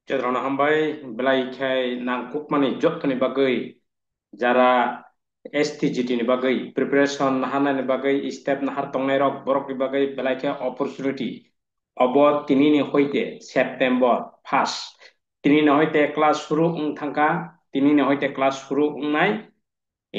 Cetrona hambai belai khai nangkuk mani jot ni bagai jara STGT ni bagai preparation nahana ni bagai step nahar tongnai rok borok ni bagai belai khai opportunity obo tini ni hoite September 1st tini ni hoite class shuru thangka tini ni hoite class shuru nai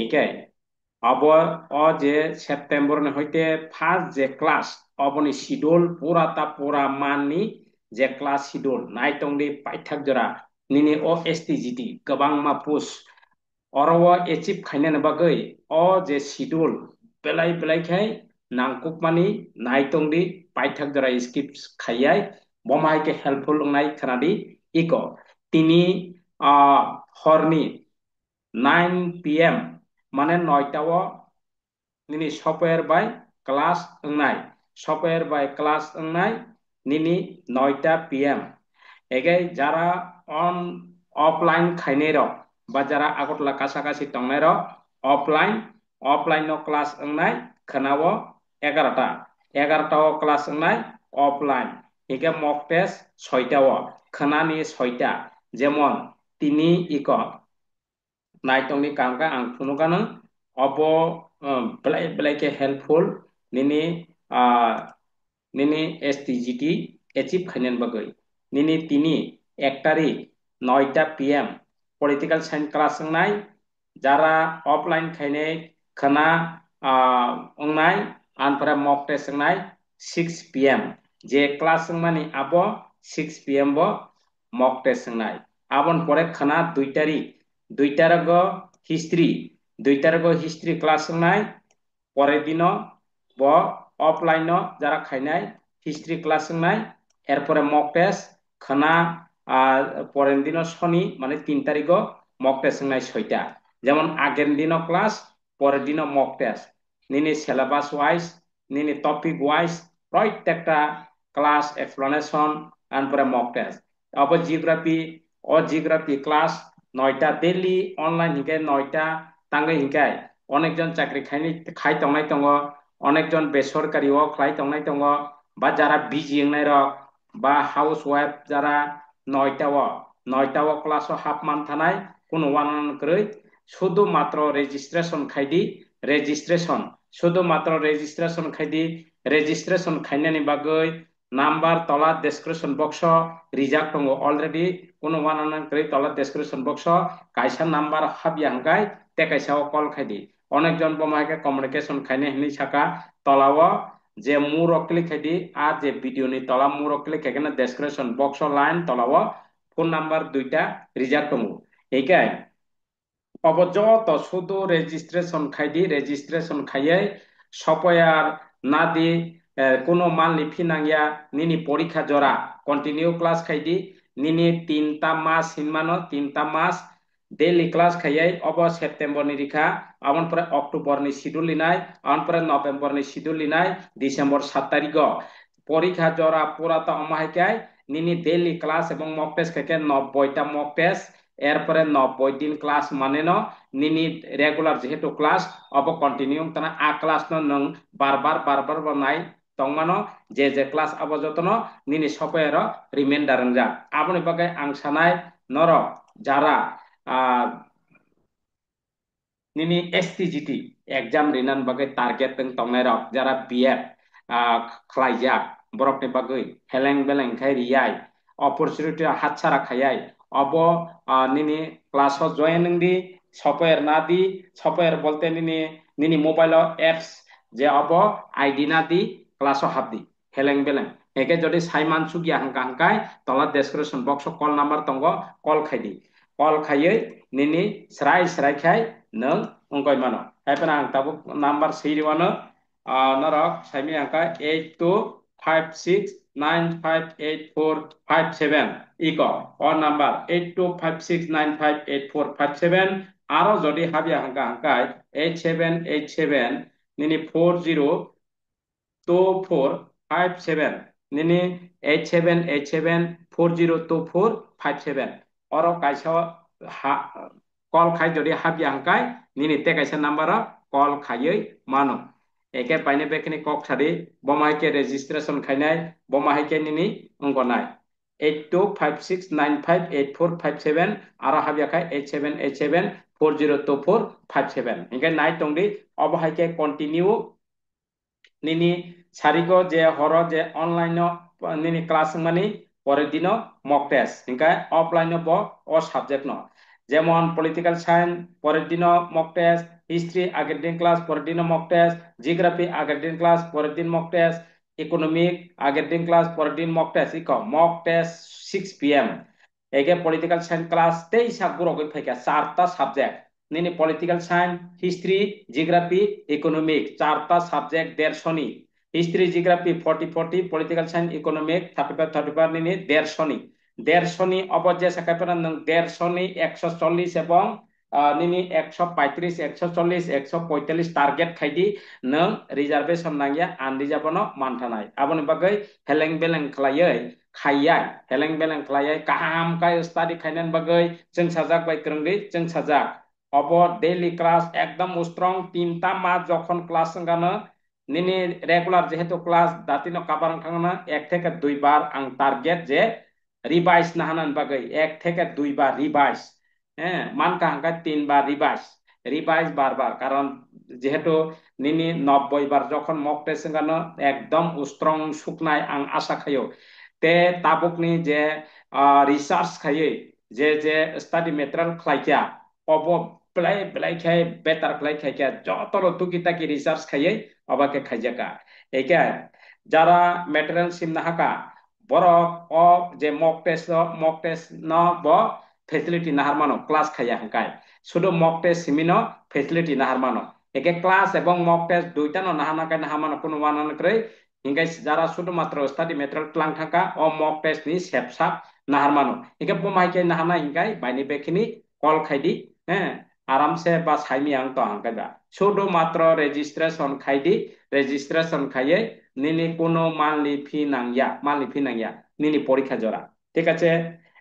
ekai abo o je September ni hoite first je class oboni schedule pura ta pura manni je class schedule nai tongdi paithak jora nini o STGT gabang ma push oro achieve khaina bagai o je schedule belai belai khai nangkuk mani nai tongdi paithak jora skip khayai bomai ke helpful ngai khanadi iko tini horni 9 p.m. মানে 9টাও nini software by class engnai software by class engnai nini 9টা pm এগে যারা on offline খাইনে rock বা যারা আগতলা কাছাকাছি টংনাই রক offline offline class engnai খানাও 11টা 11টাও ক্লাস engnai অফলাইন এগে মক টেস্ট 6টাও খানানি 6টা যেমন তিনি ইক naitongni kangka ang phunukano obo belai belai ke helpful nini nini STGT achieve khainen bagai nini tini 1 তারিখ 9টা pm political science class ngai jara offline khaine khana ngai anpara mock test ngai 6 p.m. je class mani abo 6 p.m. bo mock test ngai abon pore khana 2 তারিখ 2টার history 2টার history class নাই পরের দিন ব offline যারা খাইনাই history class নাই এরপরে mock test খানা পরের দিন শনি মানে 3 তারিখ মক টেস্ট নাই 6টা যেমন আগের দিন ক্লাস পরের দিন মক টেস্ট নিনি সিলেবাস ওয়াইজ নিনি টপিক ওয়াইজ প্রত্যেকটা ক্লাস এক্সপ্লেনেশন এরপরে মক টেস্ট তারপর জিওগ্রাফি ক্লাস 9টা ডেইলি অনলাইন হিংকায় 9টা তাঙ্গে হিংকায় অনেকজন চাকরি খাই তংনাই দङ অনেকজন বেসরকারিও খাই তংনাই দङ বা যারা বিজি এংনাই রক বা হাউস ওয়াইফ যারা 9টাও ক্লাসও হাফ মান থানাই কোনো ওয়ান করে শুধুমাত্র রেজিস্ট্রেশন খাইদি রেজিস্ট্রেশন শুধুমাত্র রেজিস্ট্রেশন খাইদি রেজিস্ট্রেশন খাইনানি বাগৈ নাম্বার তলা ডেসক্রিপশন বক্স রিজার্ভ দङ অলরেডি কোনো ওয়ান করে তলা ডেসক্রিপশন বক্স কাইসা নাম্বার হাবিয়া হাঙ্কাই তে কাইসাও কল খাইদি অনেকজন বমাইকে কমিউনিকেশন খাইনে হিনি সাকা তলাও যে মুরক ক্লিক খাইদি আর যে ভিডিও নি তলা মুরক ক্লিক খাইকেনা ডেসক্রিপশন বক্স লাইন তলাও ফোন নাম্বার 2টা রিজার্ভ দङ এইকাই অবজত শুধু রেজিস্ট্রেশন খাইদি রেজিস্ট্রেশন খাইয়ে সপয়ার না দি কোনো মানলি ফি নাঙ্গিয়া নিনি পরীক্ষা জরা কন্টিনিউ ক্লাস খাইদি নিনি 3টা মাস হিনমানো 3টা মাস ডেইলি ক্লাস খাইয়াই অব সেপ্টেম্বর নি রিখা আমন পরে অক্টোবর নি শিডিউল লিনাই আমন পরে নভেম্বর নি শিডিউল লিনাই ডিসেম্বর 7 তারিখ পরীক্ষা জরা পুরাতা অমাহাইকাই নিনি ডেইলি ক্লাস এবং মক টেস্ট খাইকে 90টা মক টেস্ট এরপরে 90 দিন ক্লাস মানে ন নিনি রেগুলার যেহেতু ক্লাস অব কন্টিনিউ তানা ক্লাস নং বারবার বারবার বানাই তংমানো যে ক্লাস আবো যতন নিনি সপয়ের রিমাইন্ডার যা আপনি বাকে আং সানাই নর যারা nini STGT exam rinan bagai target teng tongnai rok jara BF khlaijak borok ni bagai heleng beleng khai riyai opportunity hatsara khayai obo nini class ho join ningdi software na di software bolte nini nini mobile apps je obo ID na di class ho habdi heleng beleng eke jodi saiman sugia hangka hangkai tola description box call number tongo call khaidi call khayai nini serai serai khai nang ongkoi mano haipena ang tabuk number siriwano narok saimi angka 8256958457 iko on number 8256958457 aro jodi habia hangka hangkai 8787 nini 402457 nini 8787402457 oro kaisa call খাই যদি হাবিয়া হাঙ্কাই নিনি তে কাইসা number call খাইयै মানো একে পাইনে বেখিনি cock সাদি বমাইকে registration খাইনাই বমাইকে নিনি অঙ্গনাই 8256958457 आरो हाबियाखाय 8787402457 हिंगे नाय तंगदी अबहायके continue निनी सारिको जे हरो जे ऑनलाइन निनी क्लास मानी परेर दिनो मक टेस्ट हिंगे ऑफलाइन बो ओ सब्जेक्ट नो जेमन पॉलिटिकल साइंस परेर दिनो मक टेस्ट हिस्ट्री आगेर दिन क्लास परेर दिनो मक टेस्ट जियोग्राफी आगेर दिन क्लास परेर दिन मक टेस्ट इकोनॉमिक आगेर दिन क्लास परेर दिन मक टेस्ट इको मक टेस्ट 6 pm एगे पॉलिटिकल साइंस क्लास तेईसा गुरोगै फैका चारटा सब्जेक्ट निनी political science history geography economic चारटा subject 150 history geography 40 political science economic 35 निनी 150 अबजे साकायपना नों 150 140 एवं निनी 135 140 145 टारगेट खायदी नों रिजर्वेशन नांगिया आनरिजार्वनो मानथानाय आबनि बागै हेलें बेलें खलायै खायया हेलें बेलें खलायै काहाम काय स्टाडी खायनान बागै जों साजाक बाय करंगै जों साजाक अब डेली क्लास एकदम स्ट्रंग 3टा मा जखन क्लास संगानो निनी रेगुलर जेहेतु क्लास दातिनो काबारं थांना 1 থেকে 2 बार आं टारगेट जे रिवाइज नाहानान बागै 1 থেকে 2 बार रिवाइज मान काहांका 3 बार रिवाइज बार बार कारण जेहेतु निनी 90 बार जखन मक टेस्ट गानो एकदम स्ट्रंग सुकनाय आं आशा खायो ते ताबुकनि जे रिसार्च खायै जे स्टाडी मेटेरियल खायखा अब प्लाई प्लाई खाय बेटार प्लाई खायखा जतरो तुकी ताकी रिसार्च खायै अबाके खायजाका एके जारा मेटेरियल सिमना हाका borok o je mock test no bo facility nahar mano class khaya hangkai sudo mock test simino facility nahar mano eke class ebong mock test duita no nahana kai nahamano kuno wanan krei hingkai jara sudo matro study material tlang thaka o mock test ni sepsap nahar mano eke pomai kai nahana hingkai baini bekini call khaidi aram se ba saimi ang to hangkai ba sudo matro registration khaidi registration খাইয়ে নিনি কোনো মানলি ফি নাংয়া নিনি পরীক্ষা জরা ঠিক আছে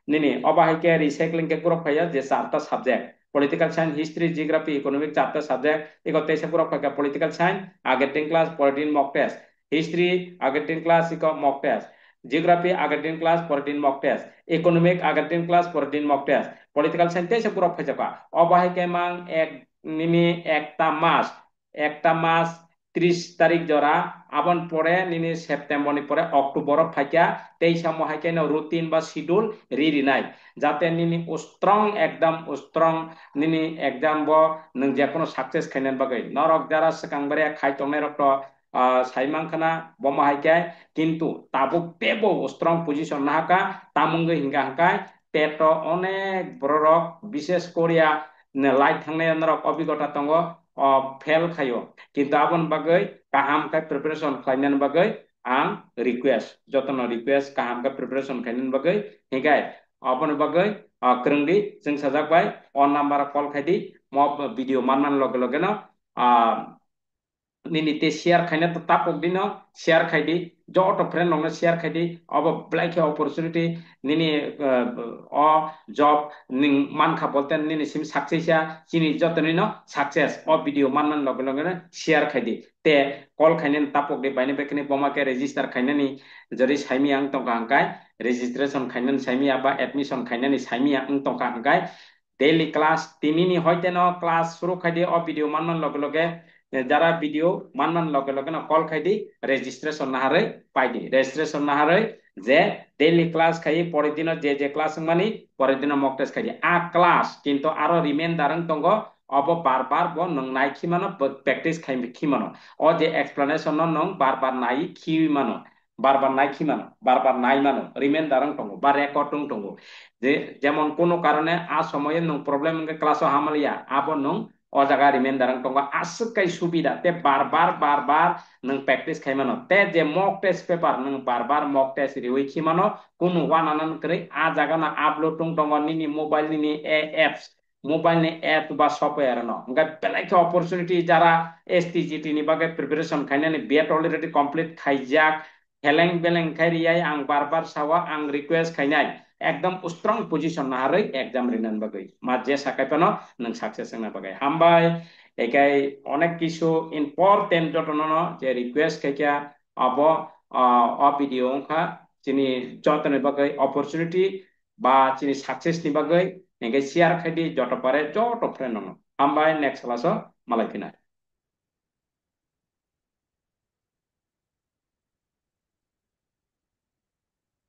নিনি অবাহিকে recycling কে group খাইয়া যে চারটা subject political science history geography economic চারটা সাবজেক্ট এগতে এসে গ্রুপ খাইয়া পলিটিক্যাল সায়েন্স আগের দিন ক্লাস পরের দিন মক টেস্ট হিস্ট্রি আগের দিন class eco mock test geography আগের দিন ক্লাস পরের দিন মক টেস্ট ইকোনমিক আগের দিন ক্লাস পরের দিন মক টেস্ট পলিটিক্যাল সায়েন্স এসে গ্রুপ খাইয়া অবাহিকে মাং এক নিনি একটা মাস 30 তারিখ জরা আবন পরে নিনি সেপ্টেম্বর পরে অক্টোবর ফাইকা 23 মহাইকে রুটিন বা শিডিউল রিনাই যাতে নিনি স্ট্রং একদম স্ট্রং নিনি এক্সাম ব নং যে কোনো সাকসেস খাইনান বাগৈ নরক যারা সেকাংবারে খাইতংনাই রক্ত সাইমাংখানা বমাহাইকে কিন্তু তাবুক পেবো স্ট্রং পজিশন নাহাকা তামুঙ্গৈ হিংগা হাंकाय টেট অনেক বড় বিশেষ করিয়া লাইট থাংনাय নরক অভিজ্ঞতা দङ फेल खायो किंतु आबन बागै काहाम का प्रिपरेशन खालायनान बागै आं रिक्वेस्ट जतन रिक्वेस्ट काहाम का प्रिपरेशन खालायनान बागै हिगाय आबन बागै करंगदी जों साजाकबाय अन नाम्बार कल खायदी मब भिडियो मानमान लगे लगे न निनी ते शेयर खायना तो तापक दिनो शेयर खायदी जट फ्रेंड नंगनो शेयर खायदी अब ब्लैक अपॉर्चुनिटी निनी अ जॉब निंग मानखा बोलते निनी सिम सक्सेसया चिनी जतनी न सक्सेस अ वीडियो मानन लगे लगे न शेयर खायदी ते कल खायने तापक दे बायने बेकने बमा के रजिस्टर खायनानि जरि साइमी आं तंका हांकाय रजिस्ट्रेशन खायनानि साइमी आबा एडमिशन खायनानि साइमी आं तंका हांकाय डेली क्लास तिनिनि हयते न क्लास शुरू खायदी अ वीडियो मानन लगे लगे যারা ভিডিও মানমান লগে লগে না কল খাইদি রেজিস্ট্রেশন নাহারে পাইদি রেজিস্ট্রেশন নাহারে যে ডেইলি ক্লাস খাই পরের দিন যে ক্লাস মানি পরের দিন মক টেস্ট খাইদি আ ক্লাস কিন্তু আরো রিমাইন্ডার দঙ্গ अब बार ब नों नाय खिमानो प्रेक्टिस खिमानो ओ जे एक्सप्लेनेशन नों बार नाय खिमानो बार नाय खिमानो बार नाय मानो रिमाइंडार दंगो बा रेकर्ड दंगो जे जेमन कोनो कारणे आ समय नों प्रॉब्लम क्लास हामालिया आबो नों ओ जगह रिमाइंडार दंगो आसुकाय सुबिदा ते बार नों प्रेक्टिस खायमानो ते जे मक टेस्ट पेपर नों बार मक टेस्ट रिवै खिमानो कोनो वानानान करे आ जगह ना अपलोड दंगो निनि मोबाइल निनि एप्स मोबाइल ने ऐप बा सॉफ्टवेयर न उनका पहले के अपॉर्चुनिटी जरा एसटीजीटी नि बागे प्रिपरेशन खाइनानि बेट ऑलरेडी कंप्लीट खाइजाक हेलें बेलें खाइरियाय आं बार सावा आं रिक्वेस्ट खाइनाय एकदम स्ट्रंग पोजीशन नाहारै एग्जाम रिनान बागै मा जे साकायपनो नों सक्सेस ना बागै हामबाय एकाय अनेक किसु इम्पोर्टेंट जतन न जे रिक्वेस्ट खाइया अब भिडियो खा chini jotoni bagai opportunity ba chini success ni bagai engke share khai di joto pare joto friend no ambai next class malai kina